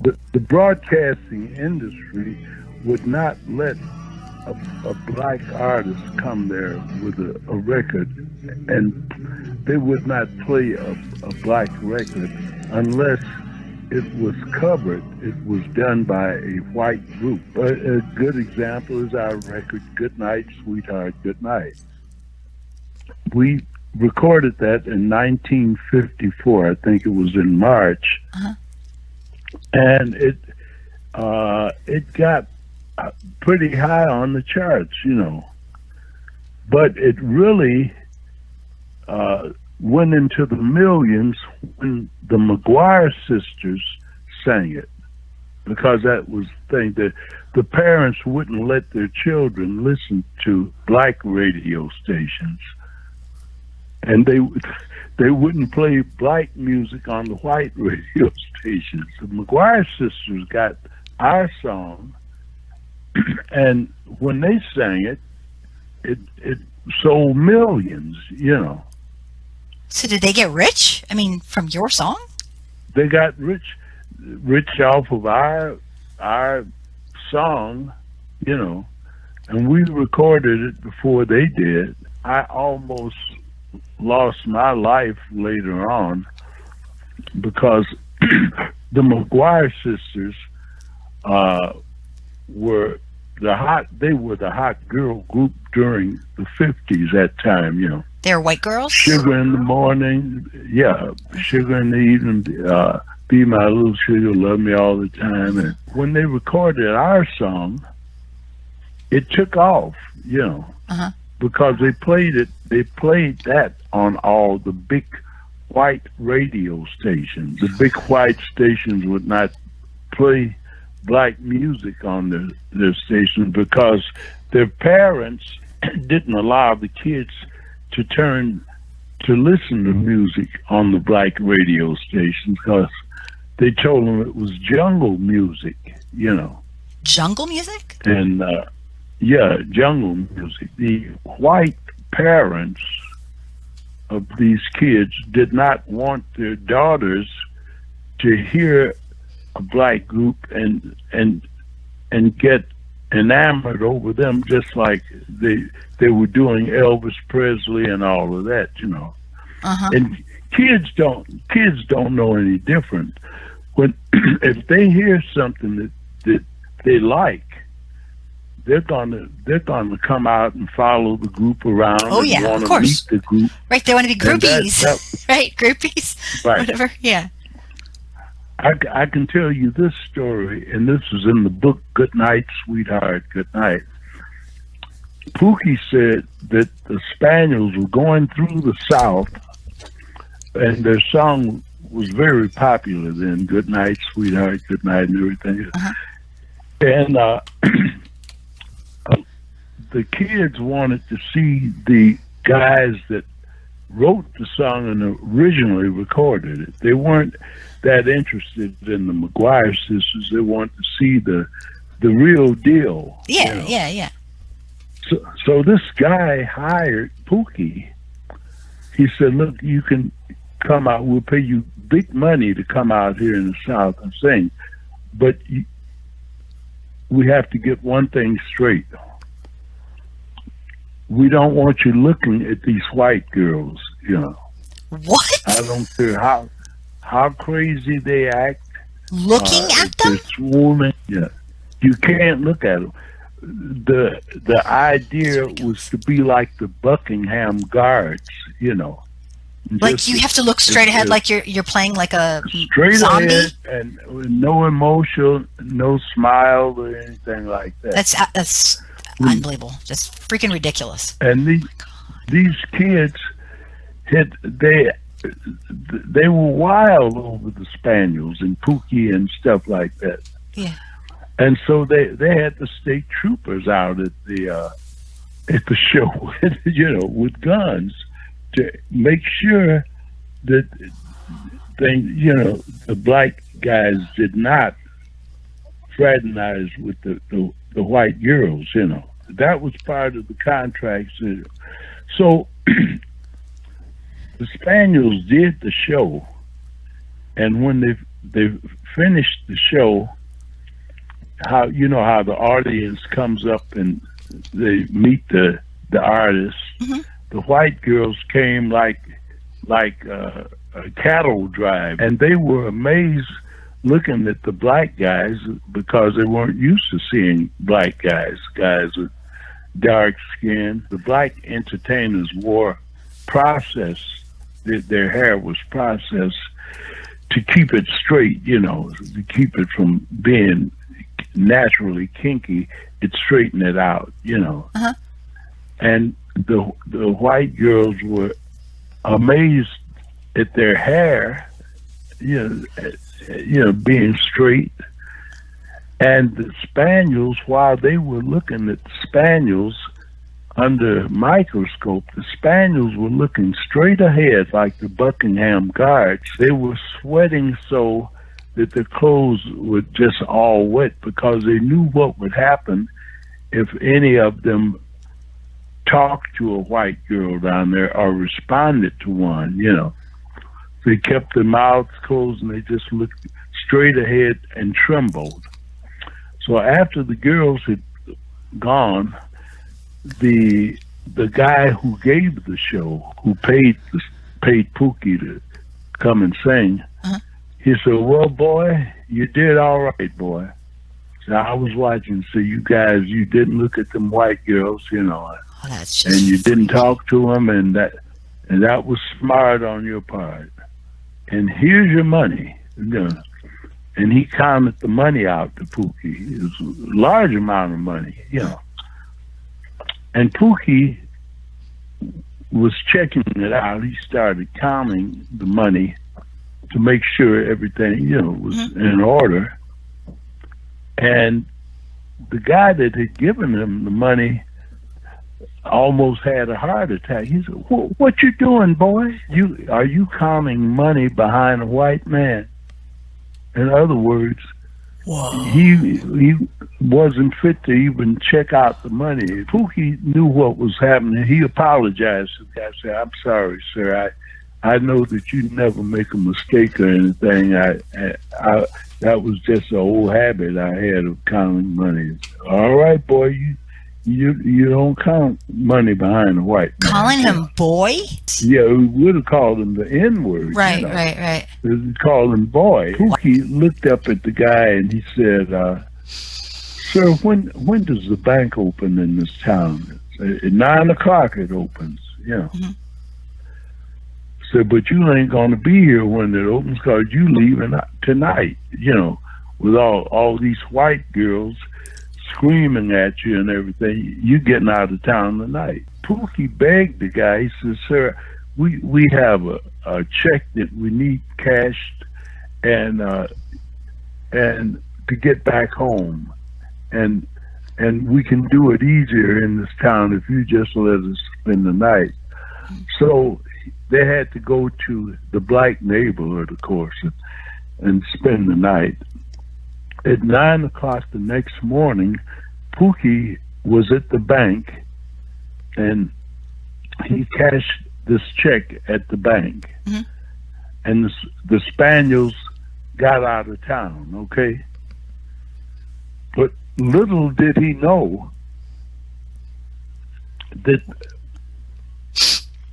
the broadcasting industry would not let a black artist come there with a record, and they would not play a black record unless it was covered. It was done by a white group. A good example is our record, Goodnight, Sweetheart, Goodnight. We recorded that in 1954. I think it was in March. And it got pretty high on the charts, but it really went into the millions when the McGuire sisters sang it, because that was the thing, that the parents wouldn't let their children listen to black radio stations, and they wouldn't play black music on the white radio stations. The McGuire sisters got our song, and when they sang it, it sold millions, So did they get rich? I mean, from your song? They got rich off of our song, and we recorded it before they did. I almost lost my life later on because the McGuire sisters were the hot girl group during the 50's that time, They're white girls? Sugar in the morning, Sugar in the evening, Be My Little Sugar, Love Me All the Time. And when they recorded our song, it took off, because they played that on all the big white radio stations. The big white stations would not play black music on their stations because their parents didn't allow the kids to listen to music on the black radio stations because they told them it was jungle music, Jungle music? And jungle music. The white parents of these kids did not want their daughters to hear a black group and get enamored over them, just like they were doing Elvis Presley and all of that, And kids don't know any different. When if they hear something that they like, they're gonna come out and follow the group around. Oh yeah, and of course. Meet the group. Right, they want to be groupies, right? Groupies, right? Whatever. Yeah. I can tell you this story, and this is in the book Goodnight, Sweetheart, Goodnight. Pookie said that the Spaniels were going through the South, and their song was very popular then, Goodnight, Sweetheart, Goodnight, and everything. And the kids wanted to see the guys that wrote the song and originally recorded it. They weren't that interested in the McGuire sisters. They wanted to see the real deal. Yeah. So this guy hired Pookie. He said, "Look, you can come out. We'll pay you big money to come out here in the South and sing, but we have to get one thing straight. We don't want you looking at these white girls, What? I don't care how crazy they act. Looking at them? This woman, you can't look at them. The idea was to be like the Buckingham Guards, Like you have to look straight ahead, like you're playing like a straight zombie? ahead, and no emotion, no smile or anything like that. That's unbelievable. Just freaking ridiculous. And these kids they were wild over the Spaniels and Pookie and stuff like that. Yeah. And so they had the state troopers out at the show, with guns to make sure that the black guys did not fraternize with the white girls. That was part of the contract. So the Spaniels did the show, and when they finished the show, how how the audience comes up and they meet the artist. Mm-hmm. The white girls came like a cattle drive, and they were amazed looking at the black guys because they weren't used to seeing black guys with dark skin. The black entertainers wore their hair was processed to keep it straight, to keep it from being naturally kinky. It straightened it out, Uh-huh. And the white girls were amazed at their hair, being straight. And the Spaniels, while they were looking at the Spaniels under microscope, the Spaniels were looking straight ahead like the Buckingham Guards. They were sweating so that their clothes were just all wet because they knew what would happen if any of them talked to a white girl down there or responded to one, They kept their mouths closed and they just looked straight ahead and trembled. So after the girls had gone, the guy who gave the show, who paid Pookie to come and sing, Uh-huh. he said, "Well, boy, you did all right, boy." So I was watching. So you didn't look at them white girls, Oh, that's just and you didn't talk to them, and that was smart on your part. And here's your money, And he counted the money out to Pookie. It was a large amount of money, And Pookie was checking it out. He started counting the money to make sure everything, was in order. And the guy that had given him the money almost had a heart attack. He said, "What you doing, boy? Are you counting money behind a white man?" In other words, whoa. he wasn't fit to even check out the money. Pookie knew what was happening. He apologized to the guy. Said, "I'm sorry, sir. I know that you never make a mistake or anything. That was just an old habit I had of counting money." "All right, boy, you don't count money behind a white man." Calling him boy? Yeah, we would have called him the N-word. Right, right. We called him boy. Pookie looked up at the guy and he said, "Sir, when does the bank open in this town?" "At 9 o'clock it opens." Mm-hmm. Said, "But you ain't gonna be here when it opens because you leaving tonight, with all these white girls screaming at you and everything. You getting out of town tonight." Pookie begged the guy. He said, "Sir, we have a check that we need cashed and to get back home, and we can do it easier in this town if you just let us spend the night." So they had to go to the black neighborhood, of course, and spend the night. At 9 o'clock the next morning, Pookie was at the bank, and he cashed this check at the bank. Mm-hmm. And the Spaniels got out of town, okay? But little did he know that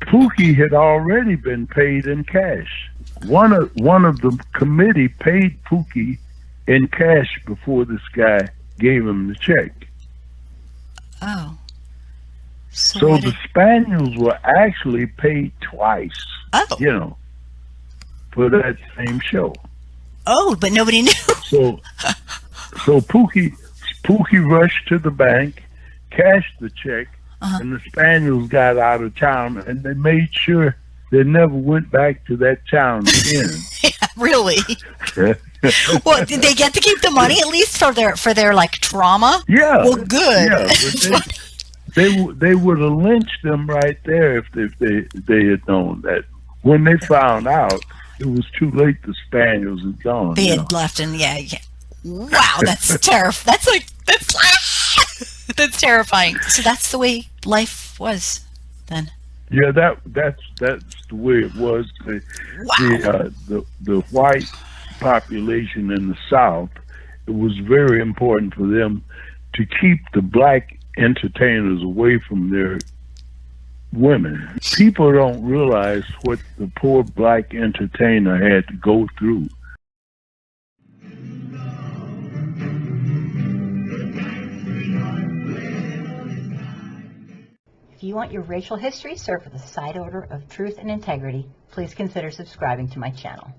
Pookie had already been paid in cash. One of the committee paid Pookie in cash before this guy gave him the check. Oh. So the Spaniels were actually paid twice, for that same show. Oh, but nobody knew. So Pookie rushed to the bank, cashed the check, and the Spaniels got out of town, and they made sure they never went back to that town again. Yeah, really? Well, did they get to keep the money at least for their like trauma? Yeah. Well, good. Yeah, but they would have lynched them right there if they had known that. When they found out, it was too late. The Spaniels had gone. They had left, and yeah. Wow, that's terrifying. That's terrifying. So that's the way life was then. Yeah, that's the way it was. The white population in the South, it was very important for them to keep the black entertainers away from their women. People don't realize what the poor black entertainer had to go through. If you want your racial history served with a side order of truth and integrity, please consider subscribing to my channel.